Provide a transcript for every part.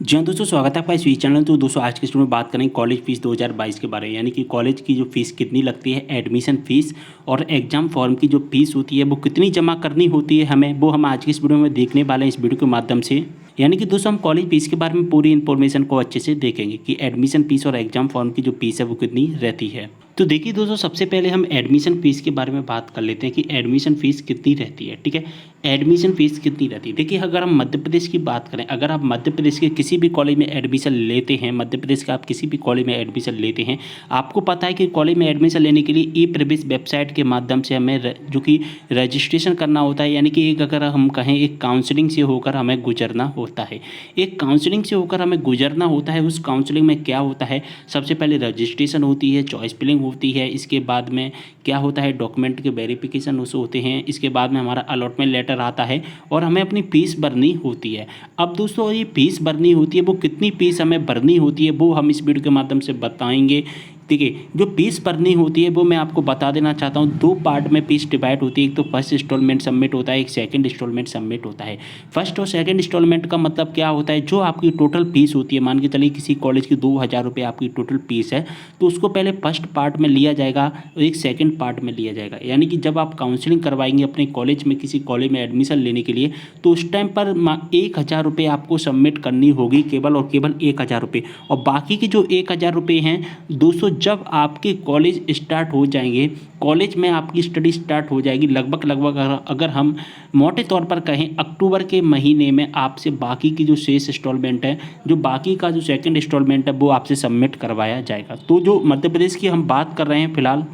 जी हाँ दोस्तों, स्वागत है आपका इस चैनल। तो दोस्तों आज के स्टूडियो में बात करेंगे कॉलेज फीस 2022 के बारे में, यानी कि कॉलेज की जो फीस कितनी लगती है, एडमिशन फीस और एग्जाम फॉर्म की जो फीस होती है वो कितनी जमा करनी होती है हमें, वो हम आज की इस वीडियो में देखने वाले हैं इस वीडियो के माध्यम से। यानी कि दोस्तों हम कॉलेज फीस के बारे में पूरी इन्फॉर्मेशन को अच्छे से देखेंगे कि एडमिशन फीस और एग्जाम फॉर्म की जो फीस है वो कितनी रहती है। तो देखिए दोस्तों, सबसे पहले हम एडमिशन फ़ीस के बारे में बात कर लेते हैं कि एडमिशन फ़ीस कितनी रहती है। ठीक है, एडमिशन फ़ीस कितनी रहती है। देखिए, अगर हम मध्य प्रदेश की बात करें, अगर आप मध्य प्रदेश के किसी भी कॉलेज में एडमिशन लेते हैं, मध्य प्रदेश का आप किसी भी कॉलेज में एडमिशन लेते हैं, आपको पता है कि कॉलेज में एडमिशन लेने के लिए ई प्रवेश वेबसाइट के माध्यम से हमें जो कि रजिस्ट्रेशन करना होता है। यानी कि एक अगर हम कहें एक काउंसलिंग से होकर हमें गुजरना होता है। एक काउंसलिंग से होकर हमें गुजरना होता है। उस काउंसलिंग में क्या होता है, सबसे पहले रजिस्ट्रेशन होती है, चॉइस फिलिंग होती है, इसके बाद में क्या होता है, डॉक्यूमेंट के वेरिफिकेशन उस होते हैं, इसके बाद में हमारा अलॉटमेंट लेटर आता है और हमें अपनी फ़ीस भरनी होती है। अब दोस्तों ये फ़ीस भरनी होती है, वो कितनी फ़ीस हमें भरनी होती है वो हम इस वीडियो के माध्यम से बताएंगे। देखिए, जो फीस भरनी होती है वो मैं आपको बता देना चाहता हूँ, दो पार्ट में फीस डिवाइड होती है। एक तो फर्स्ट इंस्टॉलमेंट सबमिट होता है, एक सेकंड इंस्टॉलमेंट सबमिट होता है। फर्स्ट और सेकंड इंस्टॉलमेंट का मतलब क्या होता है, जो आपकी टोटल फीस होती है, मान के चलिए किसी कॉलेज की 2000 रुपये आपकी टोटल फीस है, तो उसको पहले फर्स्ट पार्ट में लिया जाएगा और एक सेकेंड पार्ट में लिया जाएगा। यानी कि जब आप काउंसलिंग करवाएंगे अपने कॉलेज में, किसी कॉलेज में एडमिशन लेने के लिए, तो उस टाइम पर 1000 रुपये आपको सबमिट करनी होगी, केवल और केवल 1000 रुपये। और बाकी के जो 1000 रुपये हैं दोस्तों, जब आपके कॉलेज स्टार्ट हो जाएंगे, कॉलेज में आपकी स्टडी स्टार्ट हो जाएगी, लगभग लगभग अगर हम मोटे तौर पर कहें अक्टूबर के महीने में आपसे बाकी की जो शेष इंस्टॉलमेंट है, जो बाकी का जो सेकंड इंस्टॉलमेंट है वो आपसे सबमिट करवाया जाएगा। तो जो मध्य प्रदेश की हम बात कर रहे हैं फिलहाल,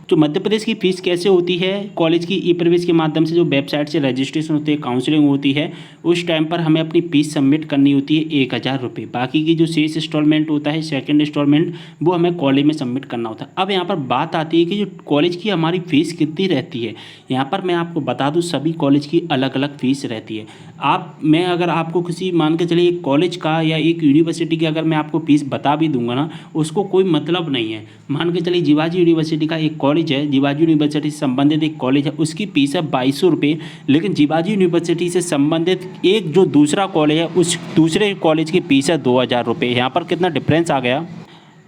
तो मध्य प्रदेश की फ़ीस कैसे होती है, कॉलेज की ई प्रवेश के माध्यम से जो वेबसाइट से रजिस्ट्रेशन होती है, काउंसलिंग होती है, उस टाइम पर हमें अपनी फ़ीस सबमिट करनी होती है 1000 रुपये। बाकी की जो शेष इंस्टॉलमेंट होता है, सेकंड इंस्टॉलमेंट, वो हमें कॉलेज में सबमिट करना होता है। अब यहाँ पर बात आती है कि जो कॉलेज की हमारी फ़ीस कितनी रहती है। यहाँ पर मैं आपको बता दूँ, सभी कॉलेज की अलग अलग फ़ीस रहती है। मैं अगर आपको किसी मान के चलिए एक कॉलेज का या एक यूनिवर्सिटी की अगर मैं आपको फ़ीस बता भी दूंगा ना, उसको कोई मतलब नहीं है। मान के चलिए जीवाजी यूनिवर्सिटी का एक कॉलेज है, जीवाजी यूनिवर्सिटी से संबंधित एक कॉलेज है, उसकी फीस है 2200 रुपये। लेकिन जीवाजी यूनिवर्सिटी से संबंधित एक जो दूसरा कॉलेज है, उस दूसरे कॉलेज की फीस है 2000 रुपये। यहाँ पर कितना डिफरेंस आ गया।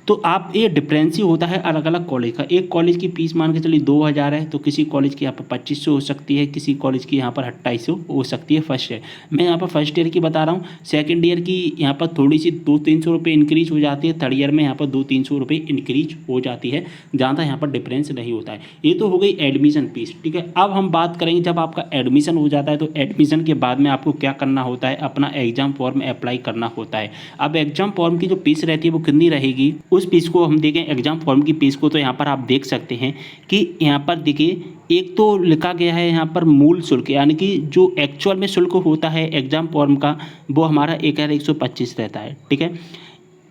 तो आप ये डिफरेंस ही होता है अलग अलग कॉलेज का। एक कॉलेज की फीस मान के चलिए 2000 है, तो किसी कॉलेज की यहाँ पर 2500 हो सकती है, किसी कॉलेज की यहाँ पर 2800 हो सकती है। फर्स्ट ईयर मैं यहाँ पर फर्स्ट ईयर की बता रहा हूँ। सेकंड ईयर की यहाँ पर थोड़ी सी 200-300 रुपये इंक्रीज हो जाती है। थर्ड ईयर में यहाँ पर 200-300 रुपये इंक्रीज हो जाती है, ज़्यादा यहाँ पर डिफरेंस नहीं होता है। ये तो हो गई एडमिशन फीस। ठीक है, अब हम बात करेंगे जब आपका एडमिशन हो जाता है, तो एडमिशन के बाद में आपको क्या करना होता है, अपना एग्जाम फॉर्म अप्लाई करना होता है। अब एग्जाम फॉर्म की जो फीस रहती है वो कितनी रहेगी, उस फीस को हम देखें, एग्जाम फॉर्म की फीस को। तो यहाँ पर आप देख सकते हैं कि यहाँ पर देखिए, एक तो लिखा गया है यहाँ पर मूल शुल्क, यानी कि जो एक्चुअल में शुल्क होता है एग्जाम फॉर्म का, वो हमारा 1125 रहता है। ठीक है,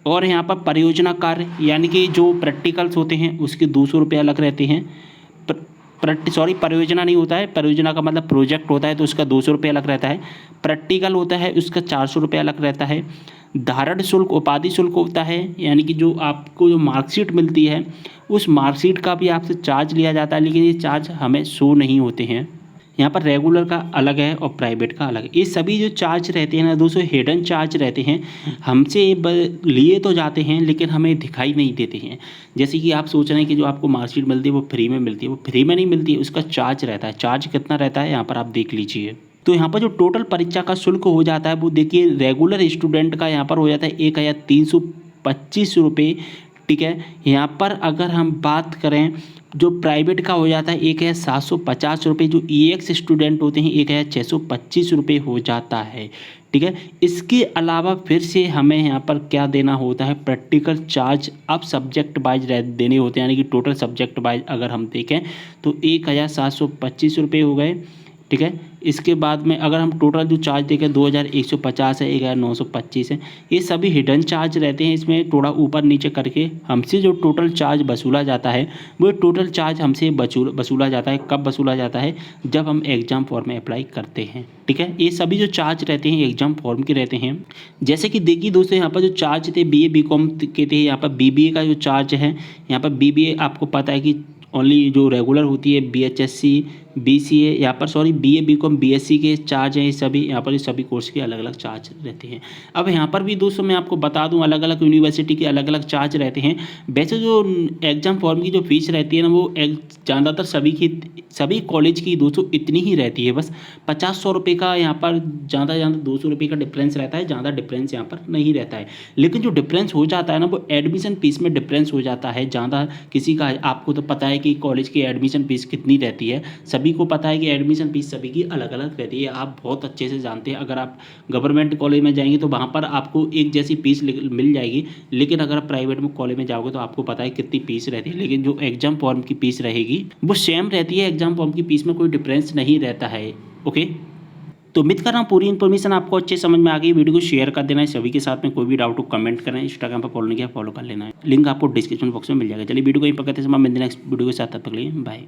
और यहाँ पर परियोजना कार्य यानी कि जो प्रैक्टिकल्स होते हैं उसके 200 रुपये अलग रहते हैं। परियोजना नहीं होता है, परियोजना का मतलब प्रोजेक्ट होता है, तो उसका 200 रुपये अलग रहता है। प्रैक्टिकल होता है उसका 400 रुपये अलग रहता है। धारण शुल्क, उपाधि शुल्क होता है, यानी कि जो आपको जो मार्कशीट मिलती है, उस मार्कशीट का भी आपसे चार्ज लिया जाता है, लेकिन ये चार्ज हमें शो नहीं होते हैं। यहाँ पर रेगुलर का अलग है और प्राइवेट का अलग है। ये सभी जो चार्ज रहते हैं ना दोस्तों, हिडन चार्ज रहते हैं, हमसे लिए तो जाते हैं लेकिन हमें दिखाई नहीं देते हैं। जैसे कि आप सोच रहे हैं कि जो आपको मार्कशीट मिलती है वो फ्री में मिलती है, वो फ्री में नहीं मिलती है, उसका चार्ज रहता है। चार्ज कितना रहता है यहाँ पर आप देख लीजिए। तो यहाँ पर जो टोटल परीक्षा का शुल्क हो जाता है वो देखिए, रेगुलर स्टूडेंट का यहाँ पर हो जाता है 1325 रुपये। ठीक है, यहाँ पर अगर हम बात करें, जो प्राइवेट का हो जाता है 1750 रुपये। जो EX स्टूडेंट होते हैं 1625 रुपये हो जाता है। ठीक है, इसके अलावा फिर से हमें यहाँ पर क्या देना होता है, प्रैक्टिकल चार्ज अब सब्जेक्ट वाइज देने होते हैं। यानी कि टोटल सब्जेक्ट वाइज अगर हम देखें तो 1725 रुपये हो गए। ठीक है, इसके बाद में अगर हम टोटल जो चार्ज देखें 2150 है, 1925 है। ये सभी हिडन चार्ज रहते हैं। इसमें थोड़ा ऊपर नीचे करके हमसे जो टोटल चार्ज वसूला जाता है, वो टोटल चार्ज हमसे वसूला जाता है। कब वसूला जाता है, जब हम एग्जाम फॉर्म में अप्लाई करते हैं। ठीक है, ये सभी जो चार्ज रहते हैं एग्जाम फॉर्म के रहते हैं। जैसे कि देखिए दोस्तों, यहाँ पर जो चार्ज थे BA BCom के थे, यहाँ पर BBA का जो चार्ज है, यहाँ पर BBA आपको पता है कि ओनली जो रेगुलर होती है BHSC BCA यहाँ पर सॉरी BA BCom BSc के चार्ज हैं, सभी यहाँ पर सभी कोर्स के अलग अलग चार्ज रहते हैं। अब यहाँ पर भी दोस्तों मैं आपको बता दूँ अलग अलग यूनिवर्सिटी के अलग अलग चार्ज रहते हैं। वैसे जो एग्ज़ाम फॉर्म की जो फीस रहती है ना वो ज़्यादातर सभी कॉलेज की दोस्तों इतनी ही रहती है, बस 50-100 रुपये का यहाँ पर ज़्यादा 200 रुपये का डिफरेंस रहता है, ज़्यादा डिफरेंस यहाँ पर नहीं रहता है। लेकिन जो डिफरेंस हो जाता है ना वो एडमिशन फीस में डिफरेंस हो जाता है ज़्यादा। किसी का आपको तो पता है कि कॉलेज की एडमिशन फीस कितनी रहती है, सभी को पता है कि एडमिशन फीस सभी की अलग अलग रहती है, आप बहुत अच्छे से जानते हैं। अगर आप गवर्नमेंट कॉलेज में जाएंगे तो वहाँ पर आपको एक जैसी फीस मिल जाएगी, लेकिन अगर आप प्राइवेट में कॉलेज में जाओगे तो आपको पता है कितनी फीस रहती है। लेकिन जो एग्जाम फॉर्म की फीस रहेगी वो सेम रहती है, एग्जाम फॉर्म की फीस में कोई डिफरेंस नहीं रहता है। ओके, तो उम्मीद कर रहा हूँ पूरी इन्फॉर्मेशन आपको अच्छे समझ में आ गई। वीडियो को शेयर कर देना है सभी के साथ में, कोई भी डाउट हो कमेंट करें, इंस्टाग्राम पर फॉलो नहीं किया फॉलो कर लेना है, लिंक आपको डिस्क्रिप्शन बॉक्स में मिल जाएगा। चलिए वीडियो को यहीं पर करते समय मिलते हैं नेक्स्ट वीडियो के साथ, तब तक के लिए बाय।